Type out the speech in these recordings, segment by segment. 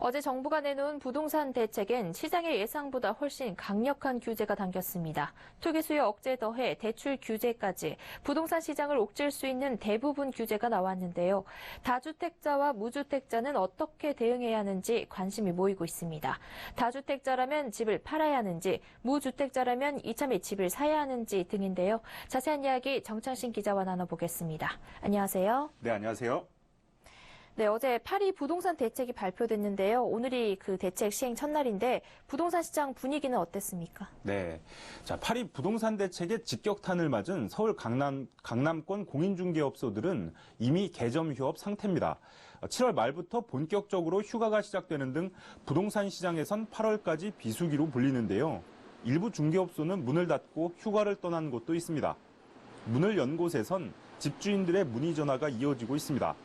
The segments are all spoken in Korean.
어제 정부가 내놓은 부동산 대책엔 시장의 예상보다 훨씬 강력한 규제가 담겼습니다. 투기 수요 억제에 더해 대출 규제까지 부동산 시장을 옥죄일 수 있는 대부분 규제가 나왔는데요. 다주택자와 무주택자는 어떻게 대응해야 하는지 관심이 모이고 있습니다. 다주택자라면 집을 팔아야 하는지, 무주택자라면 이참에 집을 사야 하는지 등인데요. 자세한 이야기 정창신 기자와 나눠보겠습니다. 안녕하세요. 네, 안녕하세요. 네, 어제 파리 부동산 대책이 발표됐는데요. 오늘이 그 대책 시행 첫날인데 부동산 시장 분위기는 어땠습니까? 네. 자, 파리 부동산 대책의 직격탄을 맞은 서울 강남권 공인중개업소들은 이미 개점 휴업 상태입니다. 7월 말부터 본격적으로 휴가가 시작되는 등 부동산 시장에선 8월까지 비수기로 불리는데요. 일부 중개업소는 문을 닫고 휴가를 떠난 곳도 있습니다. 문을 연 곳에선 집주인들의 문의 전화가 이어지고 있습니다.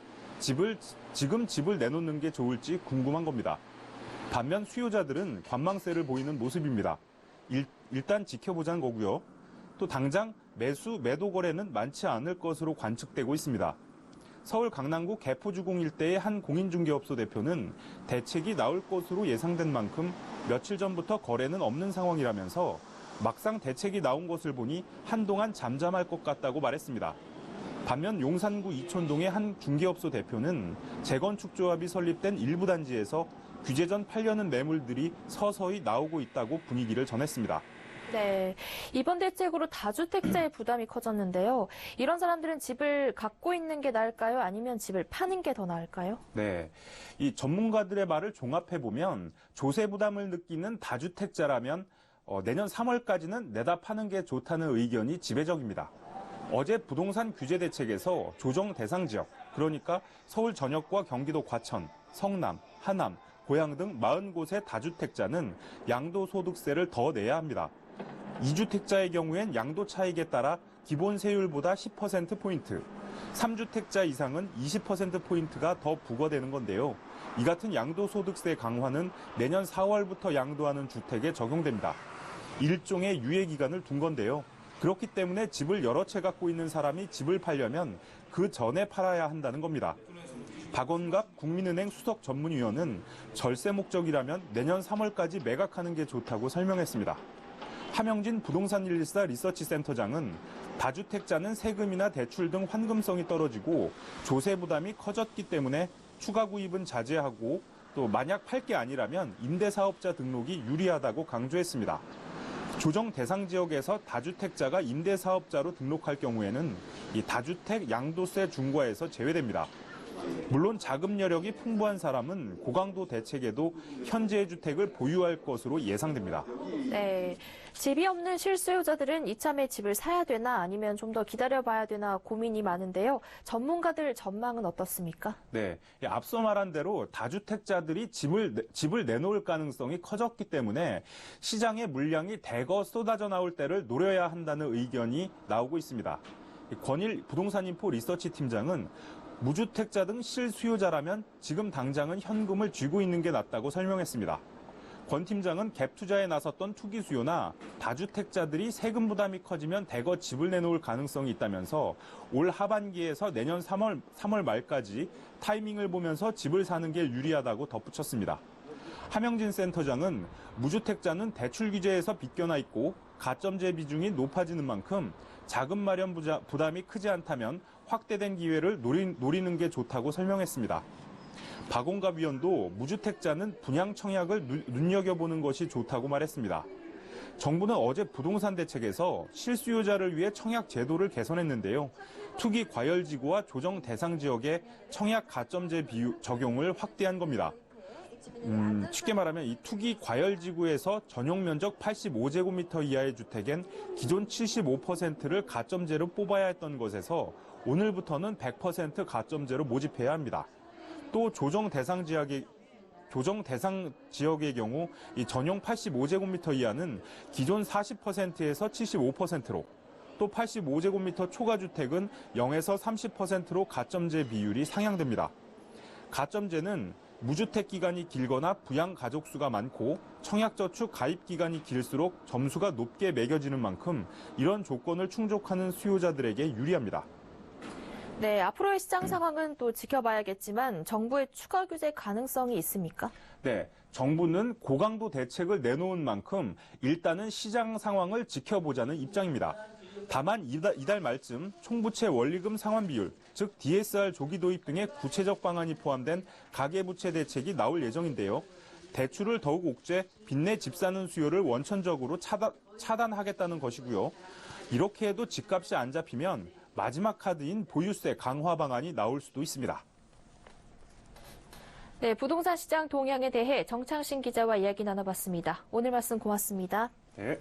지금 집을 내놓는 게 좋을지 궁금한 겁니다. 반면 수요자들은 관망세를 보이는 모습입니다. 일단 지켜보자는 거고요. 또 당장 매도 거래는 많지 않을 것으로 관측되고 있습니다. 서울 강남구 개포주공 일대의 한 공인중개업소 대표는 대책이 나올 것으로 예상된 만큼 며칠 전부터 거래는 없는 상황이라면서 막상 대책이 나온 것을 보니 한동안 잠잠할 것 같다고 말했습니다. 반면 용산구 이촌동의 한 중개업소 대표는 재건축조합이 설립된 일부 단지에서 규제 전 팔려는 매물들이 서서히 나오고 있다고 분위기를 전했습니다. 네, 이번 대책으로 다주택자의 부담이 커졌는데요. 이런 사람들은 집을 갖고 있는 게 나을까요? 아니면 집을 파는 게 더 나을까요? 네, 이 전문가들의 말을 종합해보면 조세 부담을 느끼는 다주택자라면 내년 3월까지는 내다 파는 게 좋다는 의견이 지배적입니다. 어제 부동산 규제 대책에서 조정 대상 지역, 그러니까 서울 전역과 경기도 과천, 성남, 하남, 고양 등 40곳의 다주택자는 양도소득세를 더 내야 합니다. 2주택자의 경우엔 양도 차익에 따라 기본 세율보다 10%포인트, 3주택자 이상은 20%포인트가 더 부과되는 건데요. 이 같은 양도소득세 강화는 내년 4월부터 양도하는 주택에 적용됩니다. 일종의 유예 기간을 둔 건데요. 그렇기 때문에 집을 여러 채 갖고 있는 사람이 집을 팔려면 그 전에 팔아야 한다는 겁니다. 박원갑 국민은행 수석 전문위원은 절세 목적이라면 내년 3월까지 매각하는 게 좋다고 설명했습니다. 함영진 부동산114 리서치 센터장은 다주택자는 세금이나 대출 등 환금성이 떨어지고 조세 부담이 커졌기 때문에 추가 구입은 자제하고 또 만약 팔 게 아니라면 임대사업자 등록이 유리하다고 강조했습니다. 조정 대상 지역에서 다주택자가 임대사업자로 등록할 경우에는 이 다주택 양도세 중과에서 제외됩니다. 물론 자금 여력이 풍부한 사람은 고강도 대책에도 현재의 주택을 보유할 것으로 예상됩니다. 네, 집이 없는 실수요자들은 이참에 집을 사야 되나 아니면 좀 더 기다려봐야 되나 고민이 많은데요. 전문가들 전망은 어떻습니까? 네, 앞서 말한 대로 다주택자들이 집을 내놓을 가능성이 커졌기 때문에 시장의 물량이 대거 쏟아져 나올 때를 노려야 한다는 의견이 나오고 있습니다. 권일 부동산인포 리서치 팀장은 무주택자 등 실수요자라면 지금 당장은 현금을 쥐고 있는 게 낫다고 설명했습니다. 권 팀장은 갭 투자에 나섰던 투기 수요나 다주택자들이 세금 부담이 커지면 대거 집을 내놓을 가능성이 있다면서 올 하반기에서 내년 3월 말까지 타이밍을 보면서 집을 사는 게 유리하다고 덧붙였습니다. 함영진 센터장은 무주택자는 대출 규제에서 빗겨나 있고 가점제 비중이 높아지는 만큼 자금 마련 부담이 크지 않다면 확대된 기회를 노리는 게 좋다고 설명했습니다. 박원갑 위원도 무주택자는 분양 청약을 눈여겨보는 것이 좋다고 말했습니다. 정부는 어제 부동산 대책에서 실수요자를 위해 청약 제도를 개선했는데요. 투기 과열지구와 조정 대상 지역의 청약 가점제 적용을 확대한 겁니다. 쉽게 말하면 이 투기 과열지구에서 전용 면적 85제곱미터 이하의 주택엔 기존 75%를 가점제로 뽑아야 했던 것에서 오늘부터는 100% 가점제로 모집해야 합니다. 또 조정 대상 지역의 경우 이 전용 85제곱미터 이하는 기존 40%에서 75%로, 또 85제곱미터 초과 주택은 0에서 30%로 가점제 비율이 상향됩니다. 가점제는 무주택 기간이 길거나 부양 가족 수가 많고 청약저축 가입 기간이 길수록 점수가 높게 매겨지는 만큼 이런 조건을 충족하는 수요자들에게 유리합니다. 네, 앞으로의 시장 상황은 또 지켜봐야겠지만 정부의 추가 규제 가능성이 있습니까? 네, 정부는 고강도 대책을 내놓은 만큼 일단은 시장 상황을 지켜보자는 입장입니다. 다만 이달 말쯤 총부채 원리금 상환 비율, 즉 DSR 조기 도입 등의 구체적 방안이 포함된 가계부채 대책이 나올 예정인데요. 대출을 더욱 옥죄 빚내 집 사는 수요를 원천적으로 차단하겠다는 것이고요. 이렇게 해도 집값이 안 잡히면 마지막 카드인 보유세 강화 방안이 나올 수도 있습니다. 네, 부동산 시장 동향에 대해 정창신 기자와 이야기 나눠봤습니다. 오늘 말씀 고맙습니다. 네.